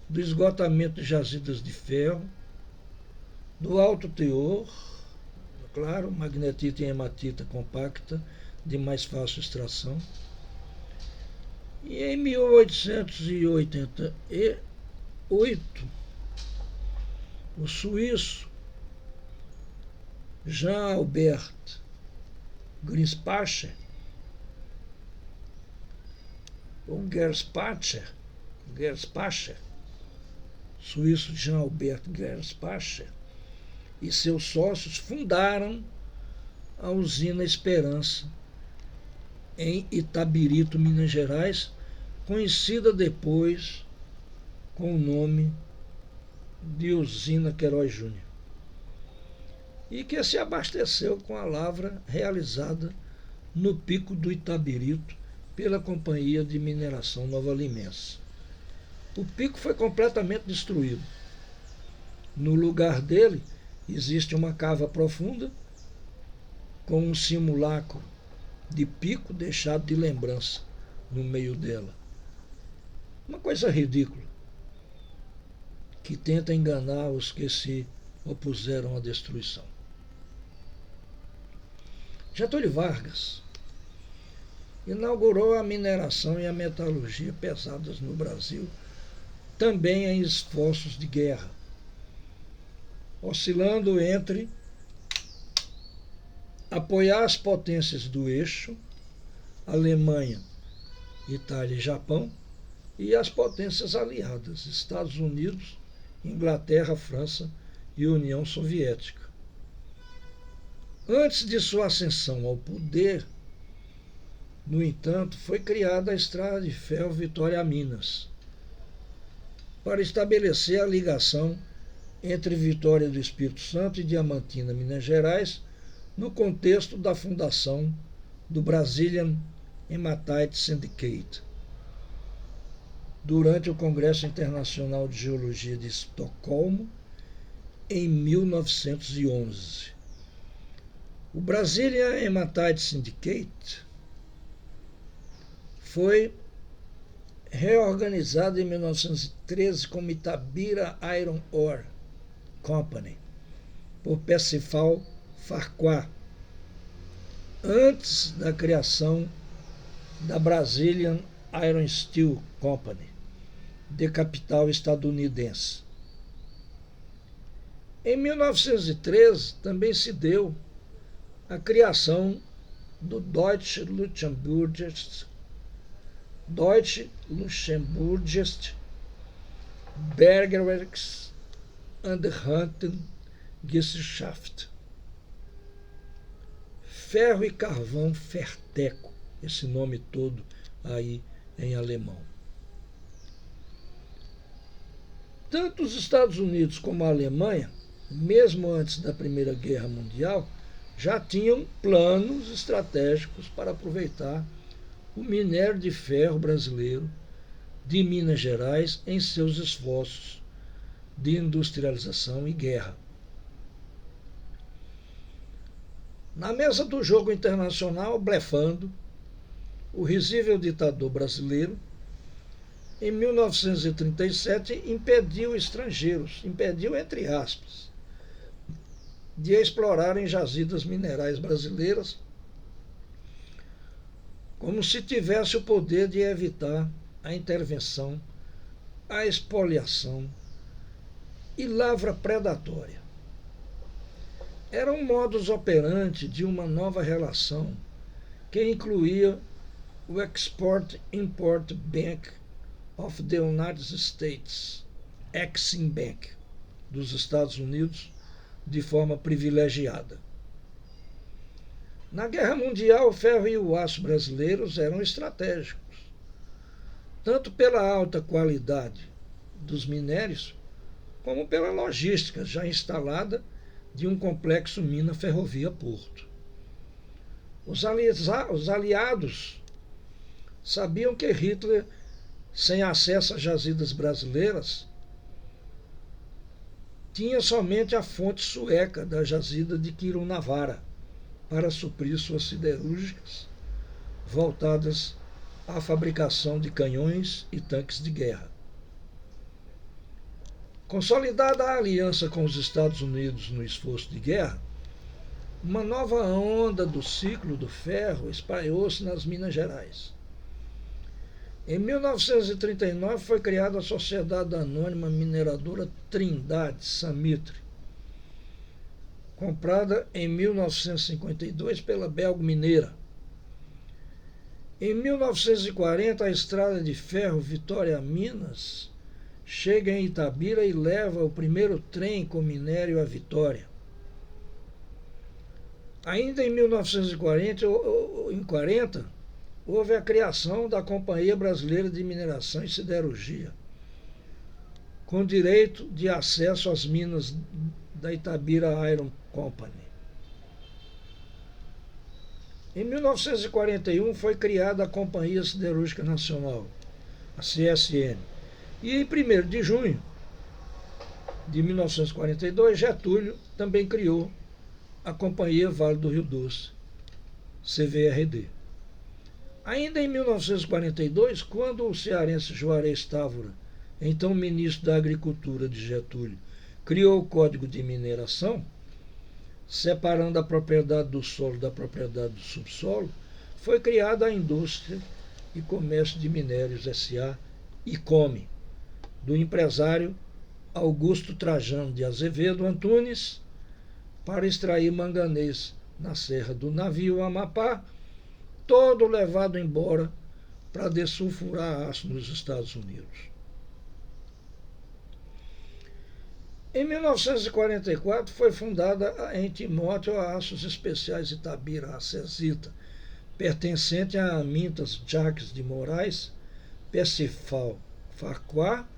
do esgotamento de jazidas de ferro, do alto teor, claro, magnetita e hematita compacta, de mais fácil extração. E em 1888, o suíço Jean Albert Gerspacher, ou Gerspacher, suíço Jean Albert Gerspacher, e seus sócios fundaram a usina Esperança, em Itabirito, Minas Gerais, conhecida depois com o nome de Usina Queiroz Júnior, e que se abasteceu com a lavra realizada no Pico do Itabirito pela Companhia de Mineração Nova Limense. O pico foi completamente destruído. No lugar dele existe uma cava profunda com um simulacro de pico deixado de lembrança no meio dela. Uma coisa ridícula, que tenta enganar os que se opuseram à destruição. Getúlio Vargas inaugurou a mineração e a metalurgia pesadas no Brasil, também em esforços de guerra, oscilando entre apoiar as potências do eixo, Alemanha, Itália e Japão, e as potências aliadas, Estados Unidos, Inglaterra, França e União Soviética. Antes de sua ascensão ao poder, no entanto, foi criada a Estrada de Ferro Vitória-Minas, para estabelecer a ligação entre Vitória do Espírito Santo e Diamantina, Minas Gerais, no contexto da fundação do Brazilian Hematite Syndicate, durante o Congresso Internacional de Geologia de Estocolmo, em 1911. O Brazilian Hematite Syndicate foi reorganizada em 1913 como Itabira Iron Ore Company, por Percival Farquhar, antes da criação da Brazilian Iron Steel Company, de capital estadunidense. Em 1913, também se deu a criação do Deutsche Luxemburgische Bergwerks and Gesellschaft. Ferro e carvão Ferteco, esse nome todo aí em alemão. Tanto os Estados Unidos como a Alemanha, mesmo antes da Primeira Guerra Mundial, já tinham planos estratégicos para aproveitar o minério de ferro brasileiro de Minas Gerais em seus esforços de industrialização e guerra. Na mesa do jogo internacional, blefando, o risível ditador brasileiro, em 1937, impediu estrangeiros, entre aspas, de explorarem jazidas minerais brasileiras, como se tivesse o poder de evitar a intervenção, a expoliação e lavra predatória. Era um modus operandi de uma nova relação que incluía o Export-Import Bank of the United States, Exim Bank, dos Estados Unidos, de forma privilegiada. Na Guerra Mundial, o ferro e o aço brasileiros eram estratégicos, tanto pela alta qualidade dos minérios, como pela logística já instalada de um complexo mina-ferrovia-porto. Os aliados sabiam que Hitler, sem acesso a jazidas brasileiras, tinha somente a fonte sueca da jazida de Kirunavara para suprir suas siderúrgicas voltadas à fabricação de canhões e tanques de guerra. Consolidada a aliança com os Estados Unidos no esforço de guerra, uma nova onda do ciclo do ferro espalhou-se nas Minas Gerais. Em 1939 foi criada a Sociedade Anônima Mineradora Trindade Samitre, comprada em 1952 pela Belgo Mineira. Em 1940, a estrada de ferro Vitória-Minas chega em Itabira e leva o primeiro trem com minério a Vitória. Ainda em 1940, houve a criação da Companhia Brasileira de Mineração e Siderurgia, com direito de acesso às minas da Itabira Iron Company. Em 1941 foi criada a Companhia Siderúrgica Nacional, a CSN, e em 1º de junho de 1942, Getúlio também criou a Companhia Vale do Rio Doce, CVRD. Ainda em 1942, quando o cearense Juarez Távora, então ministro da Agricultura de Getúlio, criou o Código de Mineração, separando a propriedade do solo da propriedade do subsolo, foi criada a Indústria e Comércio de Minérios S.A., ICOME, do empresário Augusto Trajano de Azevedo Antunes, para extrair manganês na Serra do Navio Amapá, todo levado embora para dessulfurar aço nos Estados Unidos. Em 1944 foi fundada em Timóteo a Aços Especiais Itabira, a CESITA, pertencente a Amintas Jacques de Moraes, Percival Farquhar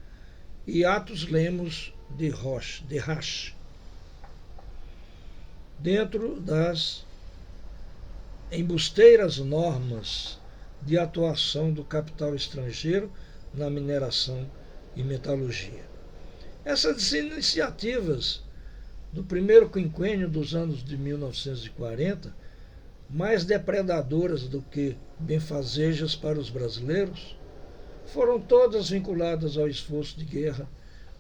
e Atos Lemos de Rache, dentro das embusteiras normas de atuação do capital estrangeiro na mineração e metalurgia. Essas iniciativas do primeiro quinquênio dos anos de 1940 mais depredadoras do que benfazejas para os brasileiros, foram todas vinculadas ao esforço de guerra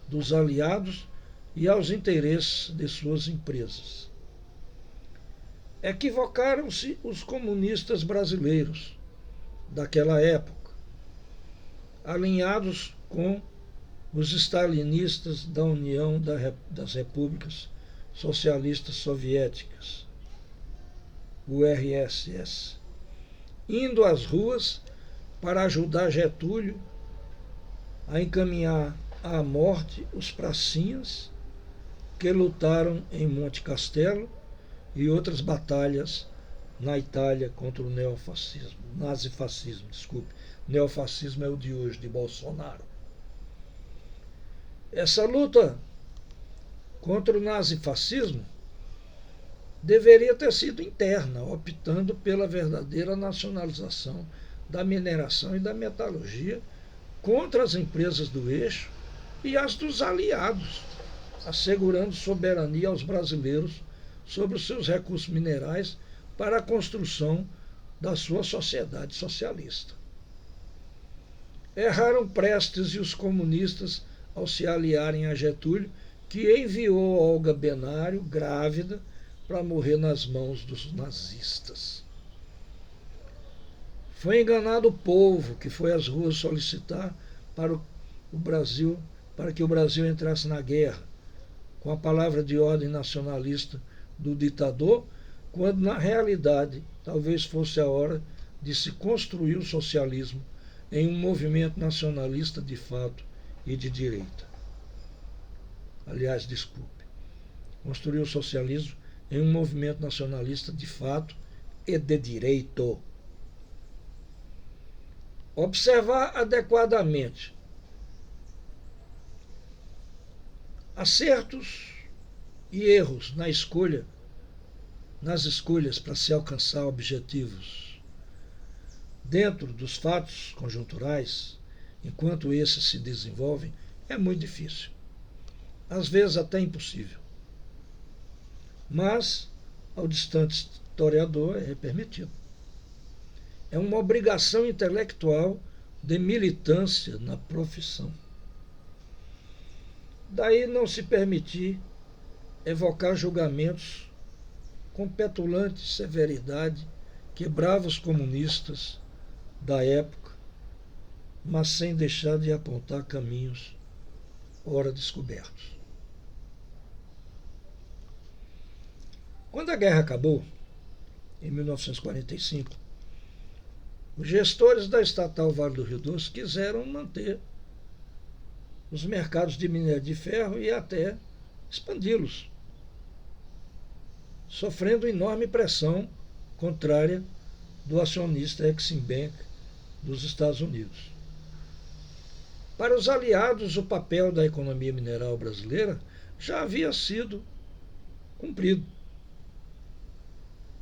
dos aliados e aos interesses de suas empresas. Equivocaram-se os comunistas brasileiros daquela época, alinhados com os stalinistas da União das Repúblicas Socialistas Soviéticas, URSS, indo às ruas para ajudar Getúlio a encaminhar à morte os pracinhas que lutaram em Monte Castelo e outras batalhas na Itália contra o neofascismo, nazifascismo, desculpe. Neofascismo é o de hoje, de Bolsonaro. Essa luta contra o nazifascismo deveria ter sido interna, optando pela verdadeira nacionalização da mineração e da metalurgia contra as empresas do eixo e as dos aliados, assegurando soberania aos brasileiros sobre os seus recursos minerais para a construção da sua sociedade socialista. Erraram Prestes e os comunistas ao se aliarem a Getúlio, que enviou Olga Benário, grávida, para morrer nas mãos dos nazistas. Foi enganado o povo que foi às ruas solicitar para que o Brasil entrasse na guerra, com a palavra de ordem nacionalista do ditador, quando na realidade talvez fosse a hora de se construir o socialismo em um movimento nacionalista de fato e de direita. Aliás, desculpe, construir o socialismo em um movimento nacionalista de fato e de direito. Observar adequadamente acertos e erros nas escolhas para se alcançar objetivos dentro dos fatos conjunturais, enquanto esses se desenvolvem, é muito difícil. Às vezes até impossível. Mas, ao distante historiador, é permitido. É uma obrigação intelectual de militância na profissão. Daí não se permitir evocar julgamentos com petulante severidade que bravos comunistas da época, mas sem deixar de apontar caminhos ora descobertos. Quando a guerra acabou, em 1945, os gestores da estatal Vale do Rio Doce quiseram manter os mercados de minério de ferro e até expandi-los, sofrendo enorme pressão contrária do acionista Exim Bank dos Estados Unidos. Para os aliados, o papel da economia mineral brasileira já havia sido cumprido.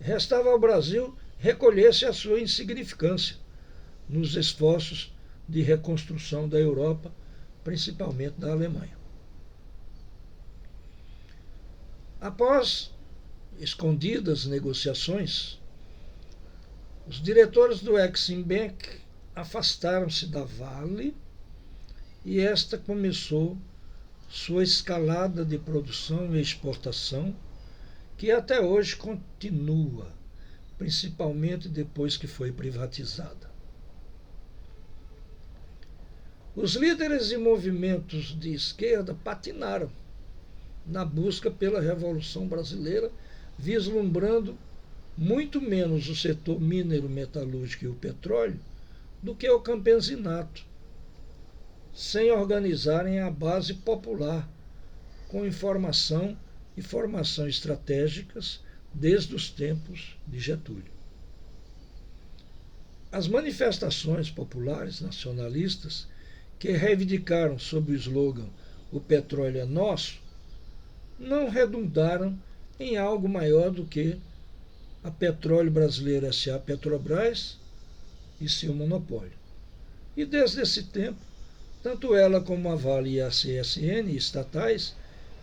Restava ao Brasil recolher-se a sua insignificância nos esforços de reconstrução da Europa, principalmente da Alemanha. Após escondidas negociações, os diretores do Exim Bank afastaram-se da Vale e esta começou sua escalada de produção e exportação, que até hoje continua, principalmente depois que foi privatizada. Os líderes e movimentos de esquerda patinaram na busca pela Revolução Brasileira, vislumbrando muito menos o setor minero-metalúrgico e o petróleo do que o campesinato, sem organizarem a base popular com informação e formação estratégicas desde os tempos de Getúlio. As manifestações populares nacionalistas que reivindicaram sob o slogan "O petróleo é nosso", não redundaram em algo maior do que a Petróleo Brasileiro S.A. Petrobras e seu monopólio. E desde esse tempo, tanto ela como a Vale e a CSN estatais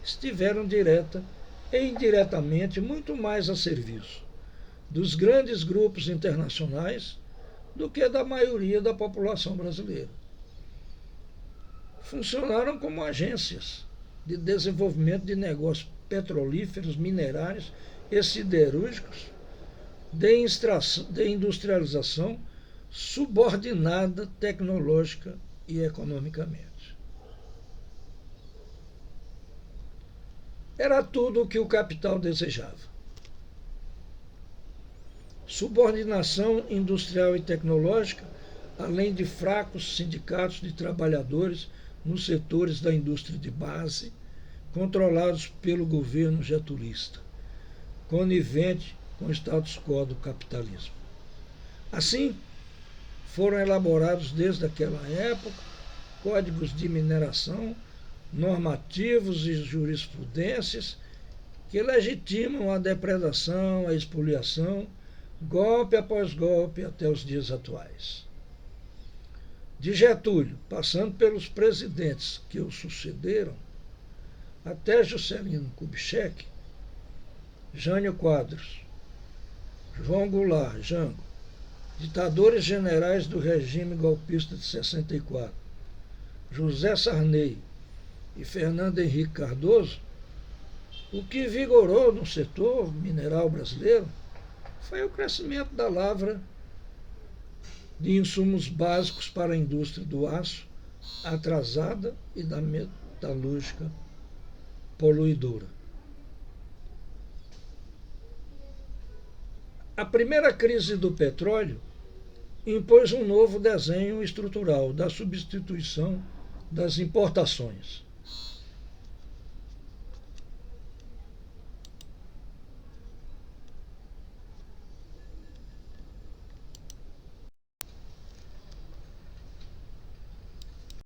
estiveram direta e indiretamente muito mais a serviço dos grandes grupos internacionais do que da maioria da população brasileira. Funcionaram como agências de desenvolvimento de negócios petrolíferos, minerários e siderúrgicos, de industrialização subordinada tecnológica e economicamente. Era tudo o que o capital desejava. Subordinação industrial e tecnológica, além de fracos sindicatos de trabalhadores nos setores da indústria de base, controlados pelo governo getulista, conivente com o status quo do capitalismo. Assim, foram elaborados desde aquela época códigos de mineração, normativos e jurisprudências que legitimam a depredação, a expoliação, golpe após golpe até os dias atuais. De Getúlio, passando pelos presidentes que o sucederam, até Juscelino Kubitschek, Jânio Quadros, João Goulart, Jango, ditadores generais do regime golpista de 64, José Sarney e Fernando Henrique Cardoso, o que vigorou no setor mineral brasileiro foi o crescimento da lavra de insumos básicos para a indústria do aço atrasada e da metalúrgica poluidora. A primeira crise do petróleo impôs um novo desenho estrutural da substituição das importações.